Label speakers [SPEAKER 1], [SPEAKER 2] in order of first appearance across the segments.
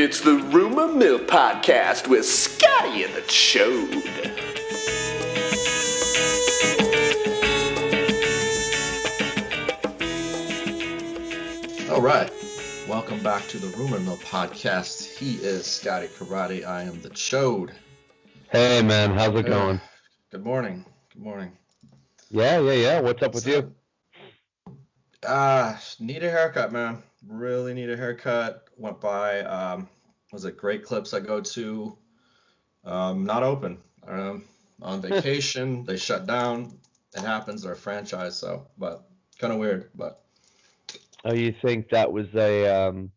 [SPEAKER 1] It's the Rumormill podcast with Scotty the Choad.
[SPEAKER 2] All right, welcome back to the Rumormill podcast. He is Scotty Karate. I am the Choad.
[SPEAKER 3] Hey man, how's it going?
[SPEAKER 2] Good morning. Good morning.
[SPEAKER 3] Yeah. What's up with you?
[SPEAKER 2] Need a haircut, man. Really need a haircut. Went by, was it Great Clips I go to? Not open. On vacation, they shut down. It happens, they're a franchise, but kind of weird, but.
[SPEAKER 3] Oh, you think that was that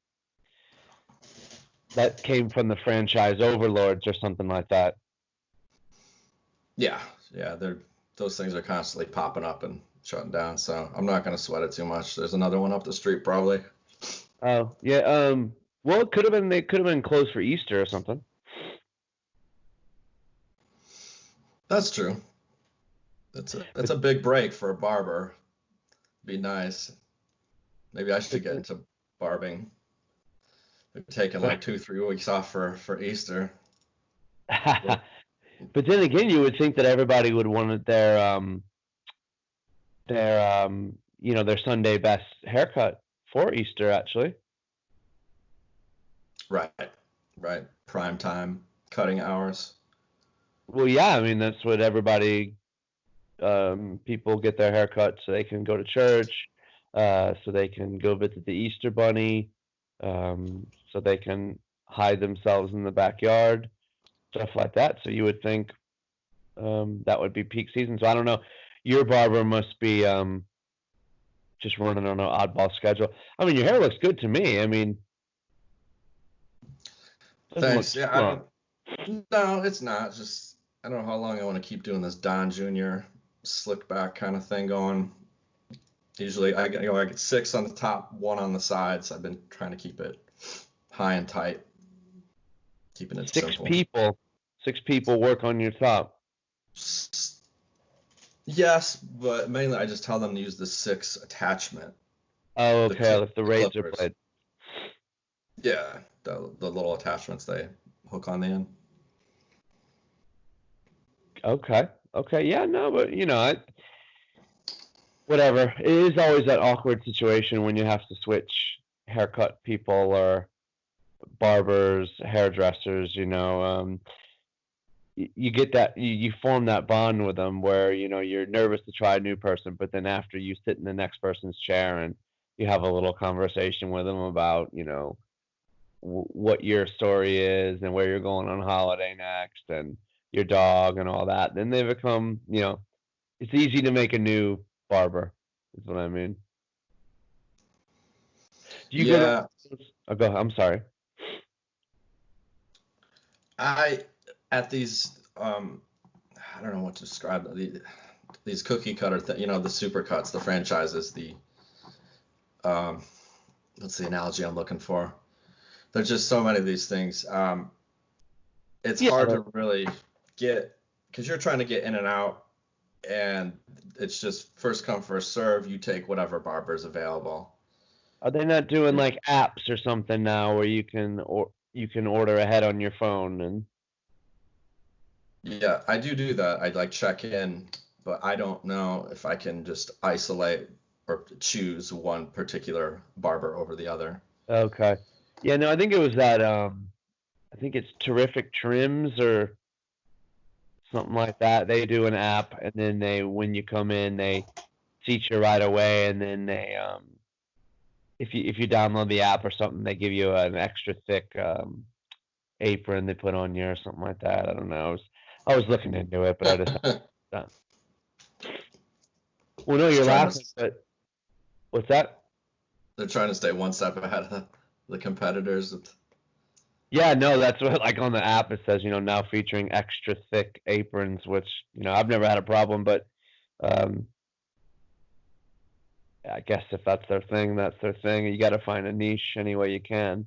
[SPEAKER 3] came from the franchise overlords or something like that?
[SPEAKER 2] Yeah, those things are constantly popping up and shutting down, so I'm not gonna sweat it too much. There's another one up the street probably.
[SPEAKER 3] Oh, yeah. Well, it could have been they could have been closed for Easter or something.
[SPEAKER 2] That's true. That's a big break for a barber. Be nice. Maybe I should get into barbing. They're taking like 2-3 weeks off for Easter.
[SPEAKER 3] But then again, you would think that everybody would want their Sunday best haircut for Easter, actually.
[SPEAKER 2] Right. Prime time, cutting hours.
[SPEAKER 3] Well, yeah, I mean that's what everybody, people get their haircut so they can go to church, so they can go visit the Easter Bunny, so they can hide themselves in the backyard, stuff like that. So you would think that would be peak season. So I don't know. Your barber must be just running on an oddball schedule. I mean, your hair looks good to me. I mean,
[SPEAKER 2] thanks. Yeah, no, it's not. Just I don't know how long I want to keep doing this Don Jr. slick back kind of thing going. Usually I get 6 on the top, 1 on the sides. I've been trying to keep it high and tight, keeping it simple.
[SPEAKER 3] 6 people work on your top.
[SPEAKER 2] Yes, but mainly I just tell them to use the 6 attachment.
[SPEAKER 3] Oh, okay. If the razor blade.
[SPEAKER 2] Yeah, the little attachments they hook on the end.
[SPEAKER 3] Okay. Yeah, no, but whatever. It is always that awkward situation when you have to switch haircut people or barbers, hairdressers. You get that you form that bond with them where you're nervous to try a new person, but then after you sit in the next person's chair and you have a little conversation with them about what your story is and where you're going on holiday next and your dog and all that, then they become it's easy to make a new barber is what I mean. Do you go I'm sorry.
[SPEAKER 2] At these I don't know what to describe these cookie cutter the super cuts, the franchises, what's the analogy I'm looking for? There's just so many of these things. It's hard to really get because you're trying to get in and out, and it's just first come first serve. You take whatever barber's available.
[SPEAKER 3] Are they not doing like apps or something now where you can order ahead on your phone and?
[SPEAKER 2] Yeah, I do that. I'd like check in, but I don't know if I can just isolate or choose one particular barber over the other.
[SPEAKER 3] Okay. Yeah, no, I think it was that I think it's Terrific Trims or something like that. They do an app and then when you come in they seat you right away, and then they if you download the app or something, they give you an extra thick apron they put on you or something like that. I don't know. I was looking into it, but I just haven't. Well, no, you're laughing, but what's that?
[SPEAKER 2] They're trying to stay one step ahead of the competitors.
[SPEAKER 3] Yeah, no, that's what on the app it says, now featuring extra thick aprons, which, I've never had a problem, but I guess if that's their thing, that's their thing. You got to find a niche any way you can.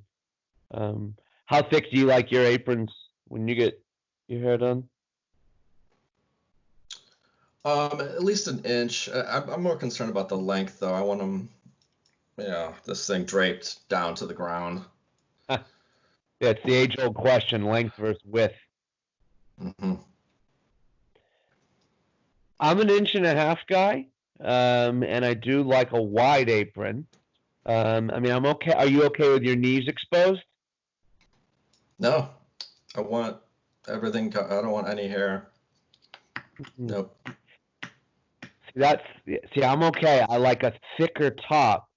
[SPEAKER 3] How thick do you like your aprons when you get your hair done?
[SPEAKER 2] At least an inch. I'm more concerned about the length, though. I want them, this thing draped down to the ground.
[SPEAKER 3] Yeah, it's the age-old question: length versus width.
[SPEAKER 2] Mm-hmm.
[SPEAKER 3] I'm an 1.5-inch guy, and I do like a wide apron. I mean, I'm okay. Are you okay with your knees exposed?
[SPEAKER 2] No, I want everything. I don't want any hair. Nope.
[SPEAKER 3] See, I'm okay. I like a thicker top,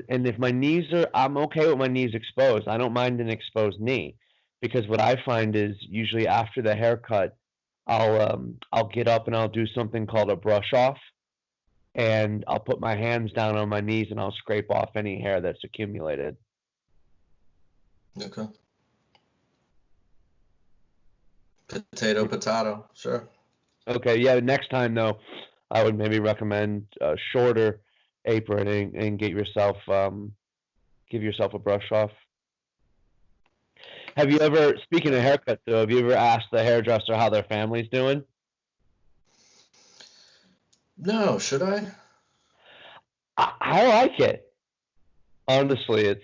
[SPEAKER 3] and if my knees are, I'm okay with my knees exposed. I don't mind an exposed knee, because what I find is usually after the haircut, I'll get up and I'll do something called a brush off, and I'll put my hands down on my knees and I'll scrape off any hair that's accumulated.
[SPEAKER 2] Okay. Potato, sure.
[SPEAKER 3] Okay, yeah. Next time though, I would maybe recommend a shorter apron and give yourself a brush off. Have you ever, speaking of haircuts though, have you ever asked the hairdresser how their family's doing?
[SPEAKER 2] No, should I?
[SPEAKER 3] I like it. Honestly, it's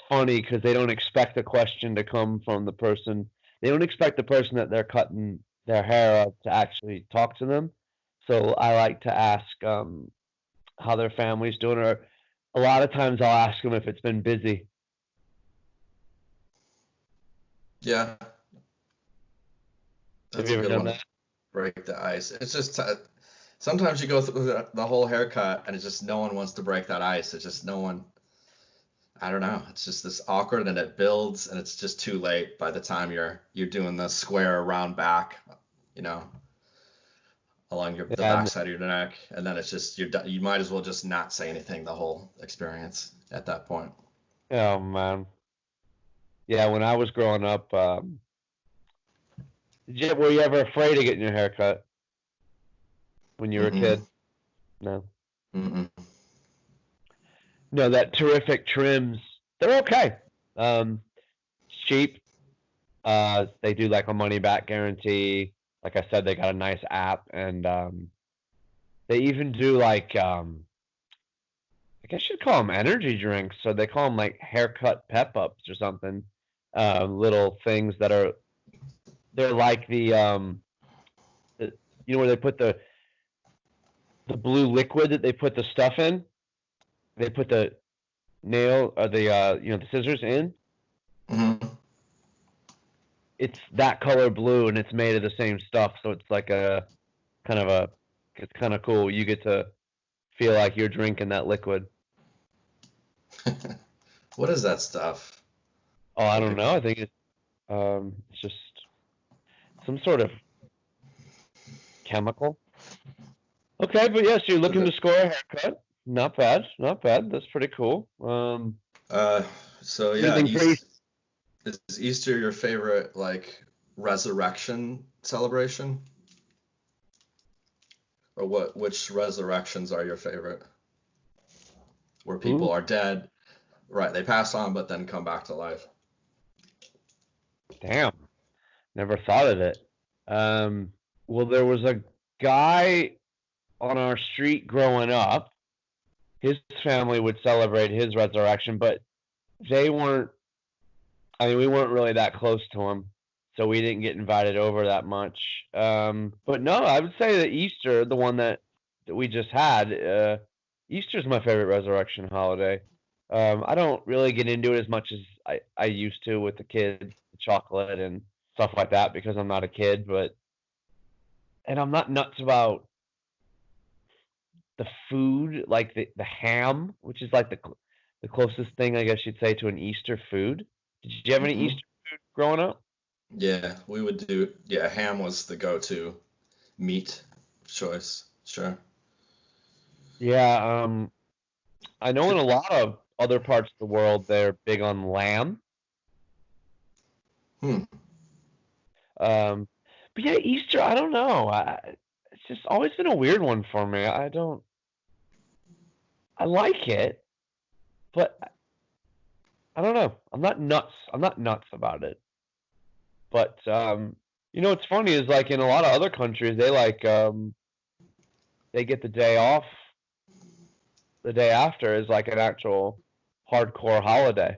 [SPEAKER 3] funny because they don't expect a question to come from the person. They don't expect the person that they're cutting their hair up to actually talk to them. So I like to ask how their family's doing, or a lot of times I'll ask them if it's been busy.
[SPEAKER 2] Yeah,
[SPEAKER 3] Have
[SPEAKER 2] that's
[SPEAKER 3] you
[SPEAKER 2] a
[SPEAKER 3] ever
[SPEAKER 2] good
[SPEAKER 3] done
[SPEAKER 2] one.
[SPEAKER 3] that?
[SPEAKER 2] Break the ice. It's just sometimes you go through the whole haircut and it's just no one wants to break that ice. It's just no one. I don't know. It's just this awkward and it builds and it's just too late by the time you're doing the square round back, you know, along the
[SPEAKER 3] Yeah,
[SPEAKER 2] back side of your neck, and then it's just you might as well just not say anything the whole experience at that point.
[SPEAKER 3] oh man. Yeah, when I was growing up, were you ever afraid of getting your hair cut when you were a
[SPEAKER 2] Mm-mm.
[SPEAKER 3] kid? No.
[SPEAKER 2] Mm-mm.
[SPEAKER 3] No, that terrific trims, they're okay. It's cheap. They do like a money back guarantee. Like I said, they got a nice app, and they even do like I guess you'd call them energy drinks. So they call them like haircut pep ups or something. Little things that are they're like the you know where they put the blue liquid that they put the stuff in. They put the nail or the the scissors in.
[SPEAKER 2] Mm-hmm.
[SPEAKER 3] It's that color blue and it's made of the same stuff, so it's like a kind of a it's kind of cool. You get to feel like you're drinking that liquid.
[SPEAKER 2] What is that stuff?
[SPEAKER 3] Oh, I
[SPEAKER 2] Like
[SPEAKER 3] don't know. I think it's just some sort of chemical. Okay, but yes, you're looking to score a haircut. Not bad, not bad. That's pretty cool.
[SPEAKER 2] So yeah,
[SPEAKER 3] Anything pretty?
[SPEAKER 2] is Easter your favorite like resurrection celebration? Or which resurrections are your favorite? Where people
[SPEAKER 3] Ooh,
[SPEAKER 2] are dead, right? They pass on, but then come back to life.
[SPEAKER 3] damn. Never thought of it. Well, there was a guy on our street growing up. His family would celebrate his resurrection, but they weren't. I mean, we weren't really that close to him, so we didn't get invited over that much. But no, I would say that Easter, the one that we just had, Easter's my favorite resurrection holiday. I don't really get into it as much as I used to with the kids, chocolate and stuff like that, because I'm not a kid. And I'm not nuts about the food, like the ham, which is like the closest thing I guess you'd say to an Easter food. Did you have any
[SPEAKER 2] Hmm.
[SPEAKER 3] Easter food growing up?
[SPEAKER 2] Yeah, we would do. Yeah, ham was the go-to meat choice. Sure.
[SPEAKER 3] Yeah, I know in a lot of other parts of the world they're big on lamb.
[SPEAKER 2] Hmm.
[SPEAKER 3] Um, but yeah, Easter, I don't know. It's just always been a weird one for me. I like it, but I don't know. I'm not nuts. I'm not nuts about it. But what's funny is like in a lot of other countries, they get the day off the day after is like an actual hardcore holiday.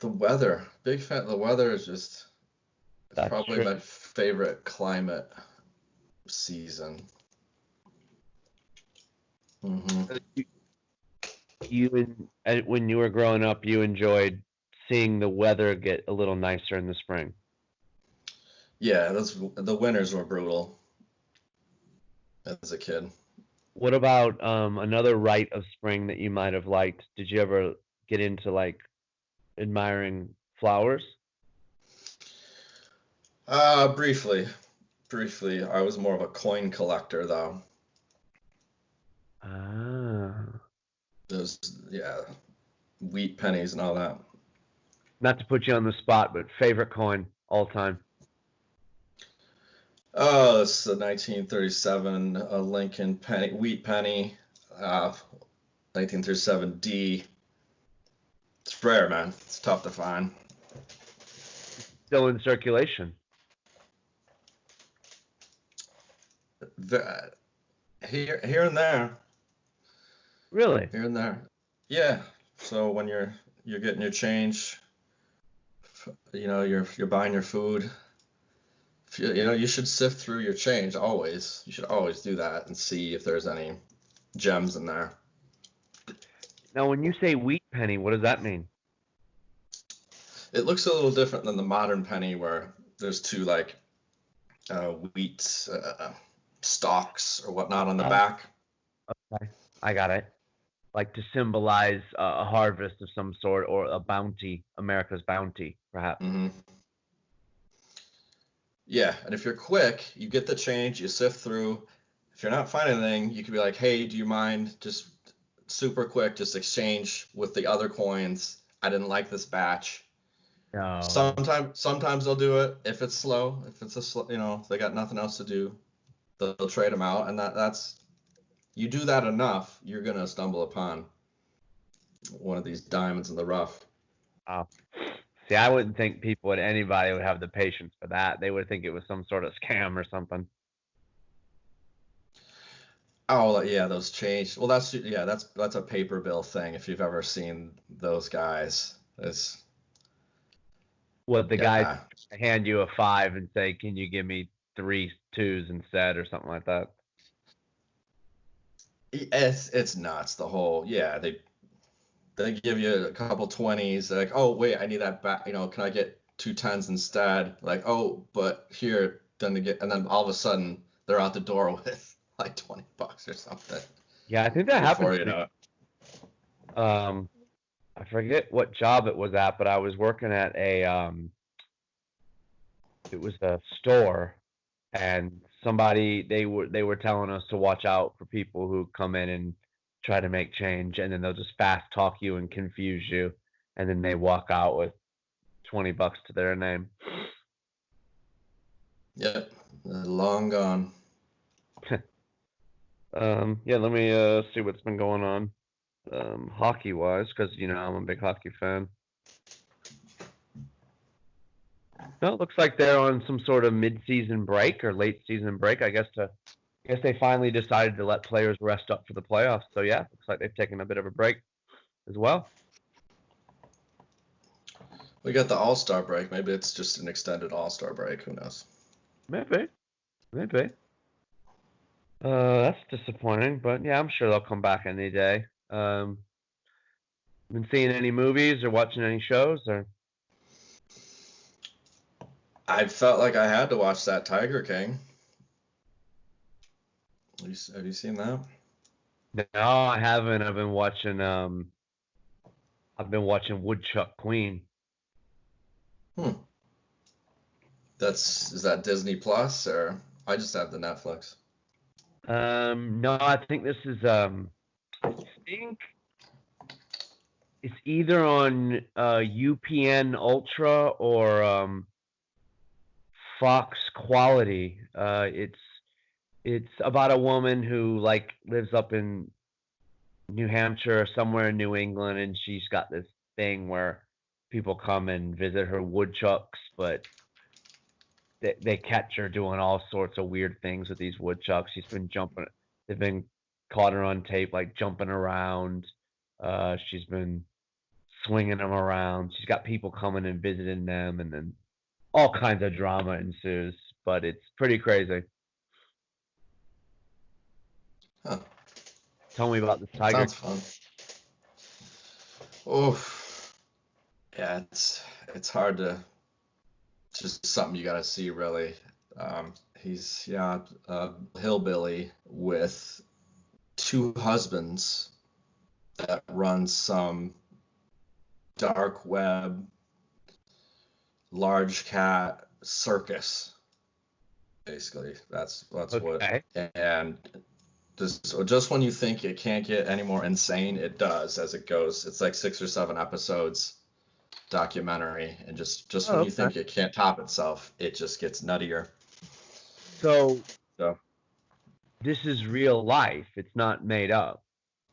[SPEAKER 2] The weather, big fan. The weather is just
[SPEAKER 3] That's
[SPEAKER 2] probably
[SPEAKER 3] true.
[SPEAKER 2] my favorite climate season.
[SPEAKER 3] When you were growing up, you enjoyed seeing the weather get a little nicer in the spring.
[SPEAKER 2] Yeah, the winters were brutal as a kid.
[SPEAKER 3] What about another rite of spring that you might have liked? Did you ever get into like admiring flowers?
[SPEAKER 2] Briefly. I was more of a coin collector though.
[SPEAKER 3] Ah.
[SPEAKER 2] Those, yeah, wheat pennies and all that.
[SPEAKER 3] Not to put you on the spot, but favorite coin all time.
[SPEAKER 2] Oh, it's the 1937 Lincoln penny, wheat penny, 1937 D. It's rare, man. It's tough to find.
[SPEAKER 3] Still in circulation.
[SPEAKER 2] Here and there.
[SPEAKER 3] Really?
[SPEAKER 2] Here and there. Yeah. So when you're getting your change, you're buying your food. You should sift through your change always. You should always do that and see if there's any gems in there.
[SPEAKER 3] Now, when you say wheat penny, what does that mean?
[SPEAKER 2] It looks a little different than the modern penny where there's two like wheat stalks or whatnot on the back.
[SPEAKER 3] Okay, I got it. Like to symbolize a harvest of some sort or a bounty, America's bounty, perhaps.
[SPEAKER 2] Mm-hmm. Yeah, and if you're quick, you get the change, you sift through. If you're not finding anything, you could be like, hey, do you mind just super quick, just exchange with the other coins. I didn't like this batch.
[SPEAKER 3] No.
[SPEAKER 2] Sometimes they'll do it if it's slow. If it's if they got nothing else to do, they'll trade them out, and that's you do that enough, you're gonna stumble upon one of these diamonds in the rough.
[SPEAKER 3] Wow. See, I wouldn't think anybody would have the patience for that. They would think it was some sort of scam or something.
[SPEAKER 2] Oh yeah, those change. Well, that's a paper bill thing. If you've ever seen those guys, it's
[SPEAKER 3] What the guys hand you a 5 and say, "Can you give me 3 2s instead?" or something like that.
[SPEAKER 2] It's nuts. The whole they give you a couple 20s. They're like, oh wait, I need that back. Can I get 2 10s instead? Like, oh, but here, then and then all of a sudden they're out the door with like $20 or something.
[SPEAKER 3] Yeah, I think that happened.
[SPEAKER 2] Before you know it.
[SPEAKER 3] I forget what job it was at, but I was working at it was a store, and they were telling us to watch out for people who come in and try to make change, and then they'll just fast talk you and confuse you, and then they walk out with $20 to their name.
[SPEAKER 2] Yep, long gone.
[SPEAKER 3] Yeah, let me see what's been going on hockey wise, because I'm a big hockey fan. No, it looks like they're on some sort of mid-season break or late season break. I guess they finally decided to let players rest up for the playoffs. So yeah, looks like they've taken a bit of a break as well.
[SPEAKER 2] We got the All-Star break. Maybe it's just an extended All-Star break. Who knows?
[SPEAKER 3] Maybe. That's disappointing, but yeah, I'm sure they'll come back any day. Been seeing any movies or watching any shows or?
[SPEAKER 2] I felt like I had to watch that Tiger King. Have you seen that?
[SPEAKER 3] No, I haven't. I've been watching Woodchuck Queen.
[SPEAKER 2] Is that Disney Plus or I just have the Netflix?
[SPEAKER 3] No, I think this is I think it's either on UPN Ultra or Fox Quality. It's about a woman who like lives up in New Hampshire or somewhere in New England, and she's got this thing where people come and visit her woodchucks, but they catch her doing all sorts of weird things with these woodchucks. They've been caught her on tape like jumping around. She's been swinging them around. She's got people coming and visiting them, and then all kinds of drama ensues. But it's pretty crazy.
[SPEAKER 2] Huh.
[SPEAKER 3] Tell me about this tiger.
[SPEAKER 2] Sounds fun. Oh, yeah, it's hard to, just something you gotta see really. He's a hillbilly with 2 husbands that runs some dark web, large cat circus. Basically, that's
[SPEAKER 3] Okay.
[SPEAKER 2] what. And just when you think it can't get any more insane, it does as it goes. It's like 6 or 7 episodes documentary, and just when you think it can't top itself, it just gets nuttier.
[SPEAKER 3] So this is real life. It's not made up.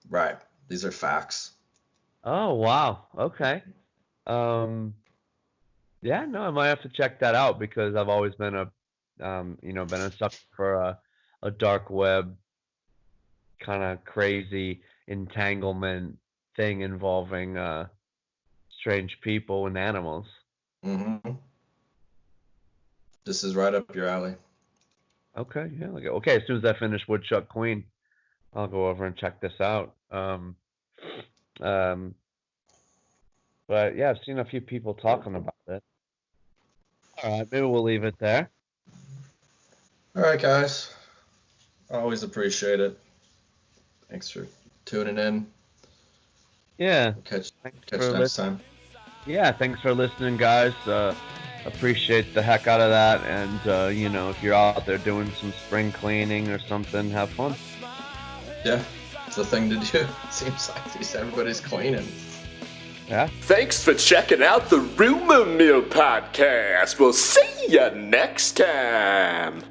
[SPEAKER 2] Right. These are facts.
[SPEAKER 3] Oh wow. Okay. Yeah, no, I might have to check that out because I've always been a been a sucker for a dark web kind of crazy entanglement thing involving strange people and animals.
[SPEAKER 2] Mm-hmm. This is right up your alley.
[SPEAKER 3] Okay, yeah. Okay, as soon as I finish Woodchuck Queen, I'll go over and check this out. But yeah, I've seen a few people talking about it. All right, maybe we'll leave it there.
[SPEAKER 2] All right, guys. Always appreciate it. Thanks for tuning in.
[SPEAKER 3] Yeah.
[SPEAKER 2] Catch you next time.
[SPEAKER 3] Yeah, thanks for listening, guys. Appreciate the heck out of that. And, if you're out there doing some spring cleaning or something, have fun.
[SPEAKER 2] Yeah, it's the thing to do. Seems like everybody's cleaning.
[SPEAKER 3] Yeah.
[SPEAKER 1] Thanks for checking out the Rumormill podcast. We'll see you next time.